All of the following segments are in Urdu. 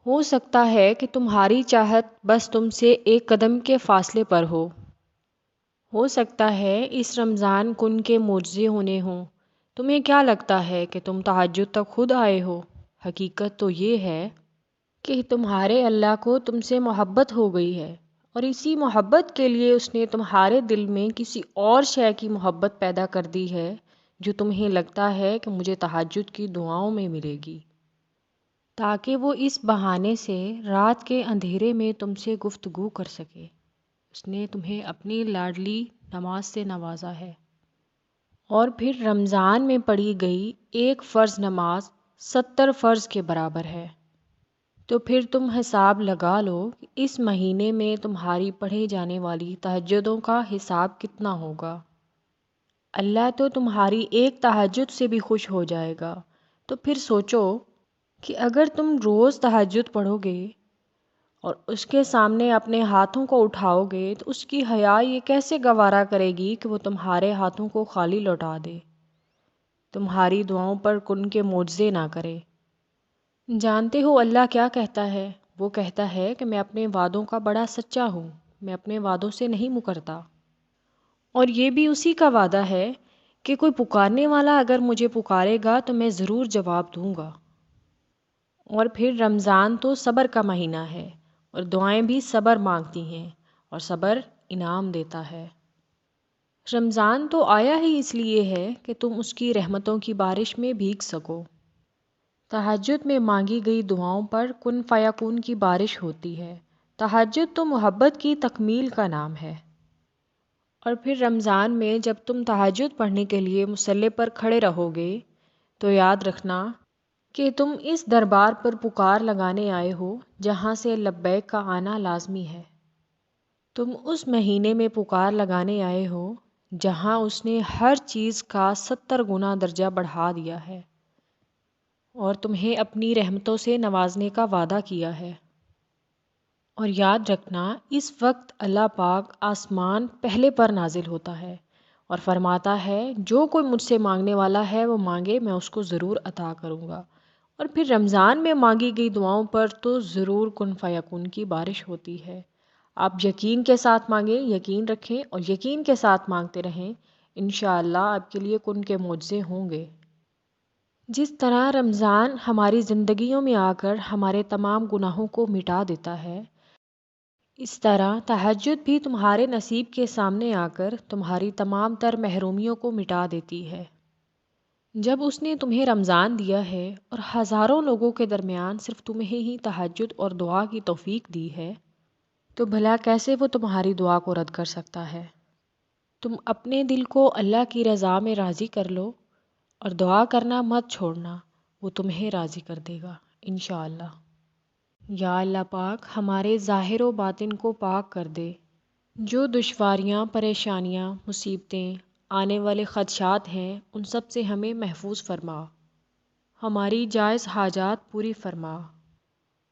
ہو سکتا ہے کہ تمہاری چاہت بس تم سے ایک قدم کے فاصلے پر ہو سکتا ہے اس رمضان کن کے معجزے ہونے ہوں۔ تمہیں کیا لگتا ہے کہ تم تہجد تک خود آئے ہو؟ حقیقت تو یہ ہے کہ تمہارے اللہ کو تم سے محبت ہو گئی ہے، اور اسی محبت کے لیے اس نے تمہارے دل میں کسی اور شے کی محبت پیدا کر دی ہے جو تمہیں لگتا ہے کہ مجھے تہجد کی دعاؤں میں ملے گی، تاکہ وہ اس بہانے سے رات کے اندھیرے میں تم سے گفتگو کر سکے۔ اس نے تمہیں اپنی لاڈلی نماز سے نوازا ہے، اور پھر رمضان میں پڑھی گئی ایک فرض نماز 70 فرض کے برابر ہے۔ تو پھر تم حساب لگا لو کہ اس مہینے میں تمہاری پڑھی جانے والی تہجدوں کا حساب کتنا ہوگا۔ اللہ تو تمہاری ایک تہجد سے بھی خوش ہو جائے گا۔ تو پھر سوچو کہ اگر تم روز تہجد پڑھو گے اور اس کے سامنے اپنے ہاتھوں کو اٹھاؤ گے تو اس کی حیا یہ کیسے گوارا کرے گی کہ وہ تمہارے ہاتھوں کو خالی لوٹا دے، تمہاری دعاؤں پر کن کے معجزے نہ کرے۔ جانتے ہو اللہ کیا کہتا ہے؟ وہ کہتا ہے کہ میں اپنے وعدوں کا بڑا سچا ہوں، میں اپنے وعدوں سے نہیں مکرتا، اور یہ بھی اسی کا وعدہ ہے کہ کوئی پکارنے والا اگر مجھے پکارے گا تو میں ضرور جواب دوں گا۔ اور پھر رمضان تو صبر کا مہینہ ہے، اور دعائیں بھی صبر مانگتی ہیں، اور صبر انعام دیتا ہے۔ رمضان تو آیا ہی اس لیے ہے کہ تم اس کی رحمتوں کی بارش میں بھیگ سکو۔ تہجد میں مانگی گئی دعاؤں پر کن فیکون کی بارش ہوتی ہے۔ تہجد تو محبت کی تکمیل کا نام ہے۔ اور پھر رمضان میں جب تم تہجد پڑھنے کے لیے مصلی پر کھڑے رہو گے تو یاد رکھنا کہ تم اس دربار پر پکار لگانے آئے ہو جہاں سے لبیک کا آنا لازمی ہے۔ تم اس مہینے میں پکار لگانے آئے ہو جہاں اس نے ہر چیز کا 70 گنا درجہ بڑھا دیا ہے، اور تمہیں اپنی رحمتوں سے نوازنے کا وعدہ کیا ہے۔ اور یاد رکھنا اس وقت اللہ پاک آسمان پہلے پر نازل ہوتا ہے اور فرماتا ہے جو کوئی مجھ سے مانگنے والا ہے وہ مانگے، میں اس کو ضرور عطا کروں گا۔ اور پھر رمضان میں مانگی گئی دعاؤں پر تو ضرور کن فیکون کی بارش ہوتی ہے۔ آپ یقین کے ساتھ مانگیں، یقین رکھیں اور یقین کے ساتھ مانگتے رہیں، انشاءاللہ آپ کے لیے کن کے معجزے ہوں گے۔ جس طرح رمضان ہماری زندگیوں میں آ کر ہمارے تمام گناہوں کو مٹا دیتا ہے، اس طرح تہجد بھی تمہارے نصیب کے سامنے آ کر تمہاری تمام تر محرومیوں کو مٹا دیتی ہے۔ جب اس نے تمہیں رمضان دیا ہے اور ہزاروں لوگوں کے درمیان صرف تمہیں ہی تہجد اور دعا کی توفیق دی ہے، تو بھلا کیسے وہ تمہاری دعا کو رد کر سکتا ہے؟ تم اپنے دل کو اللہ کی رضا میں راضی کر لو اور دعا کرنا مت چھوڑنا، وہ تمہیں راضی کر دے گا انشاءاللہ۔ یا اللہ پاک ہمارے ظاہر و باطن کو پاک کر دے۔ جو دشواریاں، پریشانیاں، مصیبتیں، آنے والے خدشات ہیں ان سب سے ہمیں محفوظ فرما، ہماری جائز حاجات پوری فرما،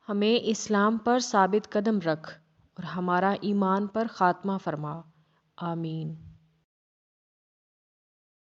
ہمیں اسلام پر ثابت قدم رکھ اور ہمارا ایمان پر خاتمہ فرما، آمین۔